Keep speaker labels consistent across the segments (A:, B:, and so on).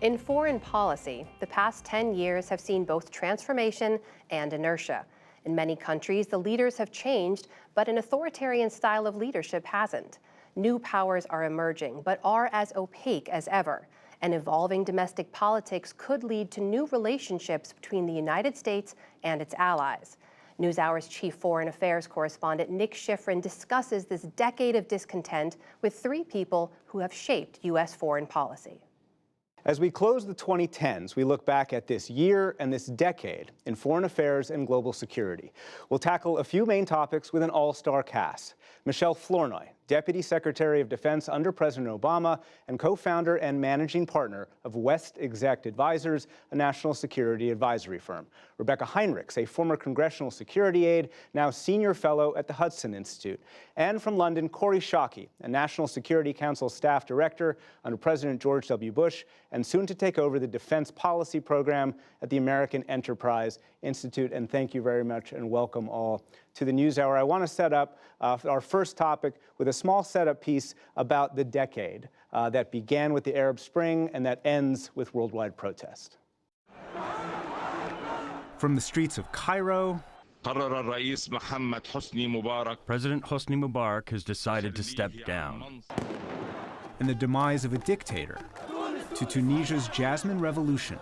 A: In foreign policy, the past 10 years have seen both transformation and inertia. In many countries, the leaders have changed, but an authoritarian style of leadership hasn't. New powers are emerging, but are as opaque as ever. And evolving domestic politics could lead to new relationships between the United States and its allies. NewsHour's chief foreign affairs correspondent Nick Schifrin discusses this decade of discontent with three people who have shaped U.S. foreign policy.
B: As we close the 2010s, we look back at this year and this decade in foreign affairs and global security. We'll tackle a few main topics with an all-star cast. Michele Flournoy, Deputy Secretary of Defense under President Obama and co-founder and managing partner of WestExec Advisors, a national security advisory firm. Rebeccah Heinrichs, a former congressional security aide, now senior fellow at the Hudson Institute. And from London, Kori, a National Security Council staff director under President George W. Bush, and soon to take over the Defense Policy Program at the American Enterprise Institute. And thank you very much and welcome all to the NewsHour. I want to set up our first topic with a small setup piece about the decade that began with the Arab Spring and that ends with worldwide protest. From the streets of Cairo,
C: President Hosni Mubarak has decided to step down.
B: And the demise of a dictator, to Tunisia's Jasmine Revolution,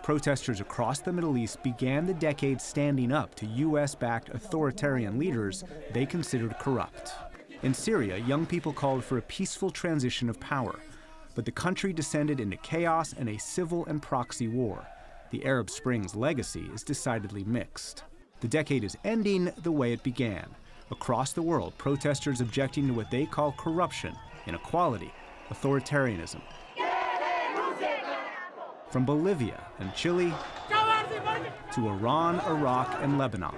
B: protesters across the Middle East began the decade standing up to U.S.-backed authoritarian leaders they considered corrupt. In Syria, young people called for a peaceful transition of power, but the country descended into chaos and a civil and proxy war. The Arab Spring's legacy is decidedly mixed. The decade is ending the way it began. Across the world, protesters objecting to what they call corruption, inequality, authoritarianism. From Bolivia and Chile to Iran, Iraq, and Lebanon,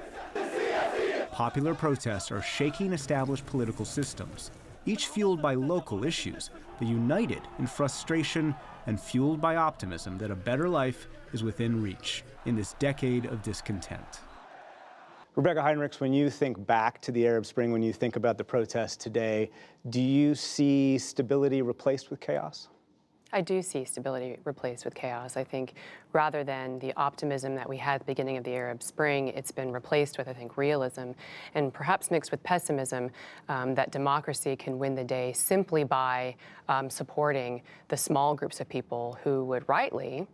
B: popular protests are shaking established political systems, each fueled by local issues, but united in frustration and fueled by optimism that a better life is within reach in this decade of discontent. Rebeccah Heinrichs, when you think back to the Arab Spring, when you think about the protests today, do you see stability replaced with chaos?
A: I do see stability replaced with chaos. I think rather than the optimism that we had at the beginning of the Arab Spring, it's been replaced with, I think, realism and perhaps mixed with pessimism that democracy can win the day simply by supporting the small groups of people who would rightly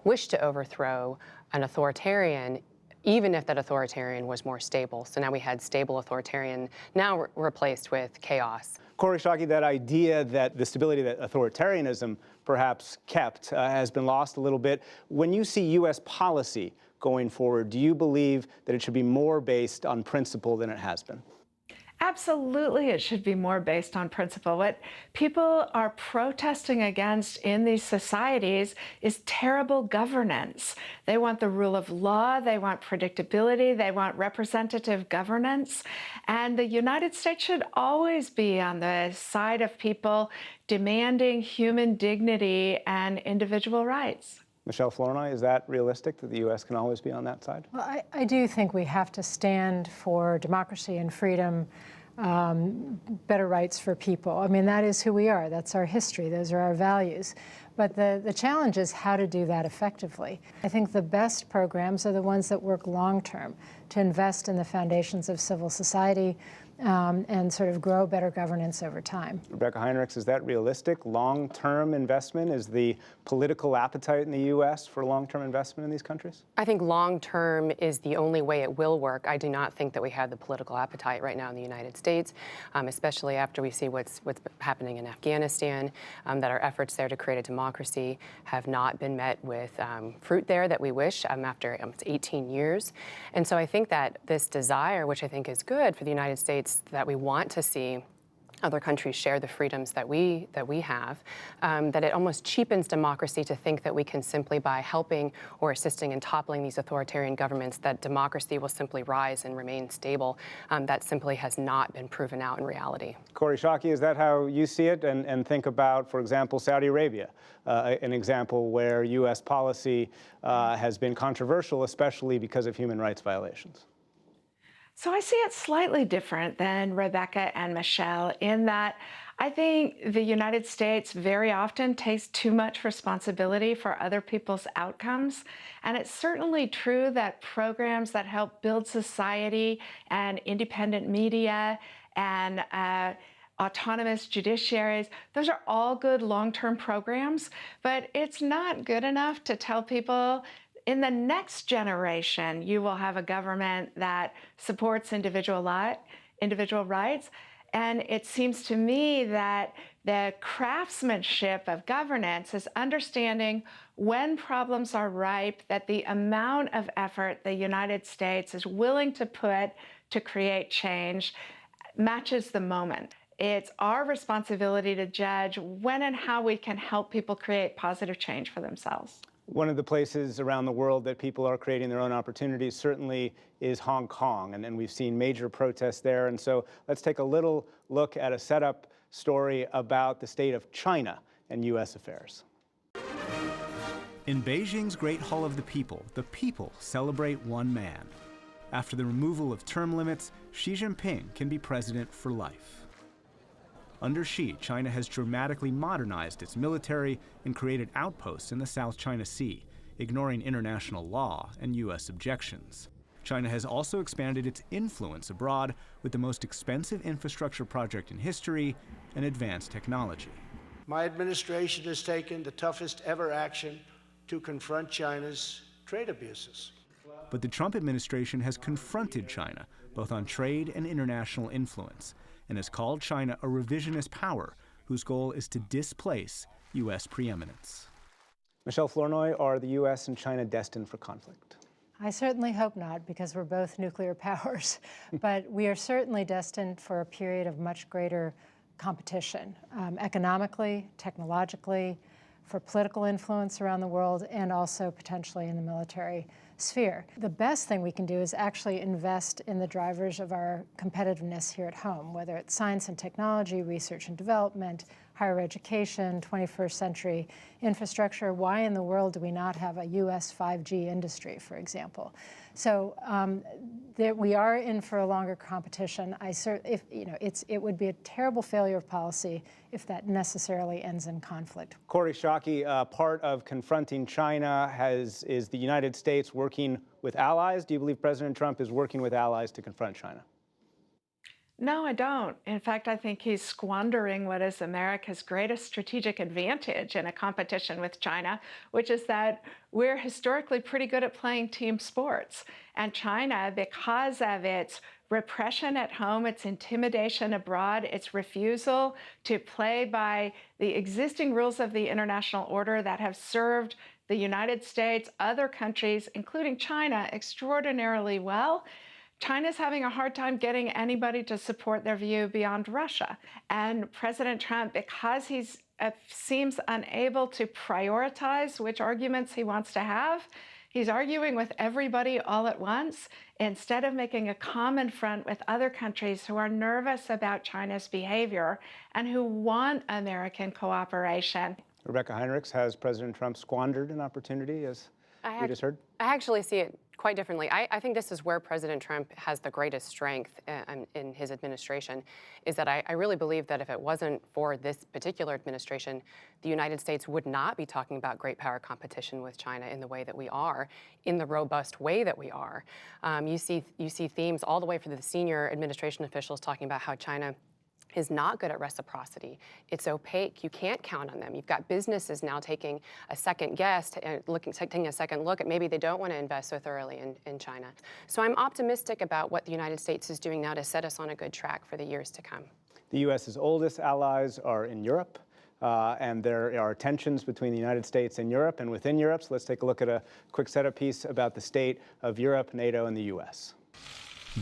A: wish to overthrow an authoritarian, even if that authoritarian was more stable. So now we had stable authoritarian, now replaced with chaos.
B: Kori, that idea that the stability that authoritarianism perhaps kept has been lost a little bit. When you see U.S. policy going forward, do you believe that it should be more based on principle than it has been?
D: Absolutely, it should be more based on principle. What people are protesting against in these societies is terrible governance. They want the rule of law, they want predictability, they want representative governance. And the United States should always be on the side of people demanding human dignity and individual rights.
B: Michele Flournoy, is that realistic, that the U.S. can always be on that side?
E: Well, I do think we have to stand for democracy and freedom, better rights for people. I mean, that is who we are. That's our history. Those are our values. But the challenge is how to do that effectively. I think the best programs are the ones that work long-term, to invest in the foundations of civil society, and sort of grow better governance over time.
B: Rebeccah Heinrichs, is that realistic? Long-term investment? Is the political appetite in the U.S. for long-term investment in these countries?
A: I think long-term is the only way it will work. I do not think that we have the political appetite right now in the United States, especially after we see what's happening in Afghanistan, that our efforts there to create a democracy have not been met with fruit there that we wish after 18 years. And so I think that this desire, which I think is good for the United States, that we want to see other countries share the freedoms that we have, that it almost cheapens democracy to think that we can simply by helping or assisting in toppling these authoritarian governments, that democracy will simply rise and remain stable. That simply has not been proven out in reality.
B: Kori, is that how you see it? And think about, for example, Saudi Arabia, an example where U.S. policy has been controversial, especially because of human rights violations.
D: So I see it slightly different than Rebeccah and Michele in that I think the United States very often takes too much responsibility for other people's outcomes. And it's certainly true that programs that help build society and independent media and autonomous judiciaries, those are all good long-term programs, but it's not good enough to tell people in the next generation, you will have a government that supports individual rights. And it seems to me that the craftsmanship of governance is understanding when problems are ripe, that the amount of effort the United States is willing to put to create change matches the moment. It's our responsibility to judge when and how we can help people create positive change for themselves.
B: One of the places around the world that people are creating their own opportunities certainly is Hong Kong, and we've seen major protests there. And so let's take a little look at a setup story about the state of China and U.S. affairs.
F: In Beijing's Great Hall of the people celebrate one man. After the removal of term limits, Xi Jinping can be president for life. Under Xi, China has dramatically modernized its military and created outposts in the South China Sea, ignoring international law and U.S. objections. China has also expanded its influence abroad with the most expensive infrastructure project in history and advanced technology.
G: My administration has taken the toughest ever action to confront China's trade abuses.
F: But the Trump administration has confronted China, both on trade and international influence, and has called China a revisionist power whose goal is to displace U.S. preeminence.
B: Michele Flournoy, are the U.S. and China destined for conflict?
E: I certainly hope not, because we're both nuclear powers. But we are certainly destined for a period of much greater competition, economically, technologically, for political influence around the world, and also potentially in the military sphere. The best thing we can do is actually invest in the drivers of our competitiveness here at home, whether it's science and technology, research and development, higher education, 21st century infrastructure. Why in the world do we not have a U.S. 5G industry, for example? So we are in for a longer competition. It would be a terrible failure of policy if that necessarily ends in conflict.
B: Kori, Schake, part of confronting China is the United States working with allies. Do you believe President Trump is working with allies to confront China?
D: No, I don't. In fact, I think he's squandering what is America's greatest strategic advantage in a competition with China, which is that we're historically pretty good at playing team sports. And China, because of its repression at home, its intimidation abroad, its refusal to play by the existing rules of the international order that have served the United States, other countries, including China, extraordinarily well, China's having a hard time getting anybody to support their view beyond Russia. And President Trump, because he seems unable to prioritize which arguments he wants to have, he's arguing with everybody all at once instead of making a common front with other countries who are nervous about China's behavior and who want American cooperation.
B: Rebeccah Heinrichs, has President Trump squandered an opportunity, as we just heard?
A: I actually see it quite differently. I think this is where President Trump has the greatest strength in his administration, is that I really believe that if it wasn't for this particular administration, the United States would not be talking about great power competition with China in the way that we are, in the robust way that we are. You see themes all the way from the senior administration officials talking about how China is not good at reciprocity. It's opaque. You can't count on them. You've got businesses now taking a second guess, taking a second look at maybe they don't want to invest so thoroughly in China. So I'm optimistic about what the United States is doing now to set us on a good track for the years to come.
B: The U.S.'s oldest allies are in Europe, and there are tensions between the United States and Europe and within Europe. So let's take a look at a quick setup piece about the state of Europe, NATO, and the U.S.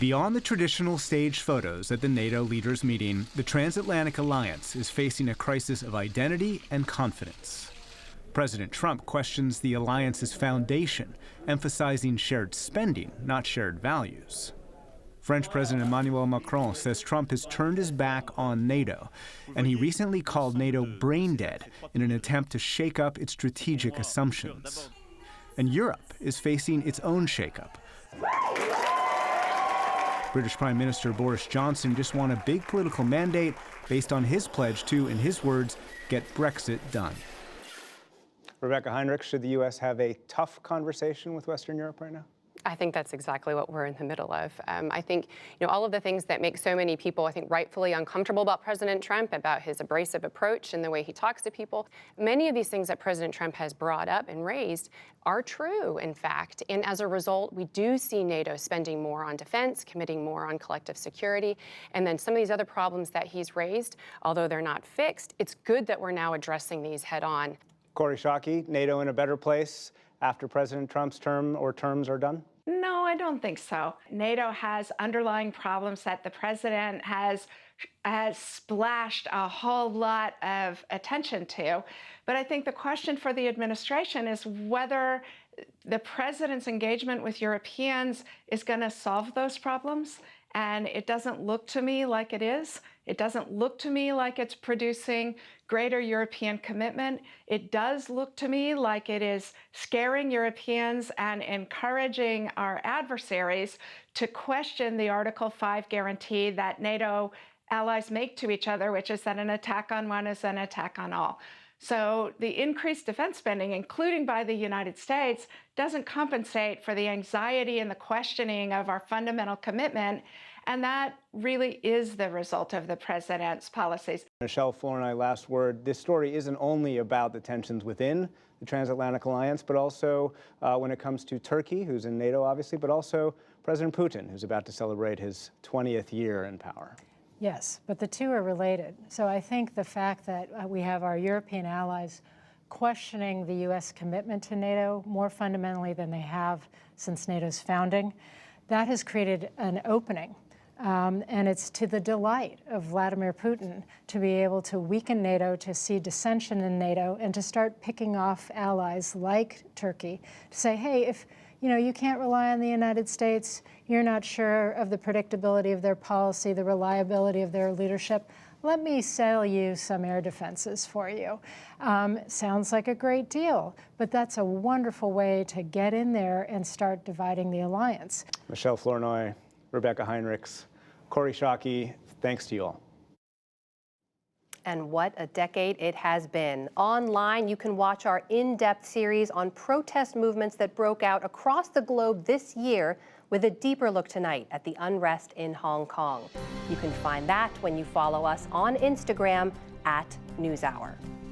F: Beyond the traditional staged photos at the NATO leaders' meeting, the transatlantic alliance is facing a crisis of identity and confidence. President Trump questions the alliance's foundation, emphasizing shared spending, not shared values. French President Emmanuel Macron says Trump has turned his back on NATO, and he recently called NATO brain dead in an attempt to shake up its strategic assumptions. And Europe is facing its own shakeup. British Prime Minister Boris Johnson just won a big political mandate based on his pledge to, in his words, get Brexit done.
B: Rebeccah, Heinrichs, should the U.S. have a tough conversation with Western Europe right now?
A: I think that's exactly what we're in the middle of. I think, all of the things that make so many people, I think, rightfully uncomfortable about President Trump, about his abrasive approach and the way he talks to people, many of these things that President Trump has brought up and raised are true, in fact. And as a result, we do see NATO spending more on defense, committing more on collective security. And then some of these other problems that he's raised, although they're not fixed, it's good that we're now addressing these head on.
B: Kori, Schake, NATO in a better place after President Trump's term or terms are done?
D: No, I don't think so. NATO has underlying problems that the president has splashed a whole lot of attention to. But I think the question for the administration is whether the president's engagement with Europeans is going to solve those problems. And it doesn't look to me like it is. It doesn't look to me like it's producing greater European commitment. It does look to me like it is scaring Europeans and encouraging our adversaries to question the Article 5 guarantee that NATO allies make to each other, which is that an attack on one is an attack on all. So the increased defense spending, including by the United States, doesn't compensate for the anxiety and the questioning of our fundamental commitment. And that really is the result of the president's policies.
B: Michele, Flournoy, last word. This story isn't only about the tensions within the transatlantic alliance, but also when it comes to Turkey, who's in NATO, obviously, but also President Putin, who's about to celebrate his 20th year in power.
E: Yes, but the two are related. So I think the fact that we have our European allies questioning the U.S. commitment to NATO more fundamentally than they have since NATO's founding, that has created an opening. And it's to the delight of Vladimir Putin to be able to weaken NATO, to see dissension in NATO, and to start picking off allies like Turkey, to say, hey, if you can't rely on the United States, you're not sure of the predictability of their policy, the reliability of their leadership, let me sell you some air defenses for you. Sounds like a great deal, but that's a wonderful way to get in there and start dividing the alliance.
B: Michele Flournoy, Rebeccah Heinrichs, Kori, Schake, thanks to you all.
H: And what a decade it has been. Online, you can watch our in-depth series on protest movements that broke out across the globe this year, with a deeper look tonight at the unrest in Hong Kong. You can find that when you follow us on Instagram @NewsHour.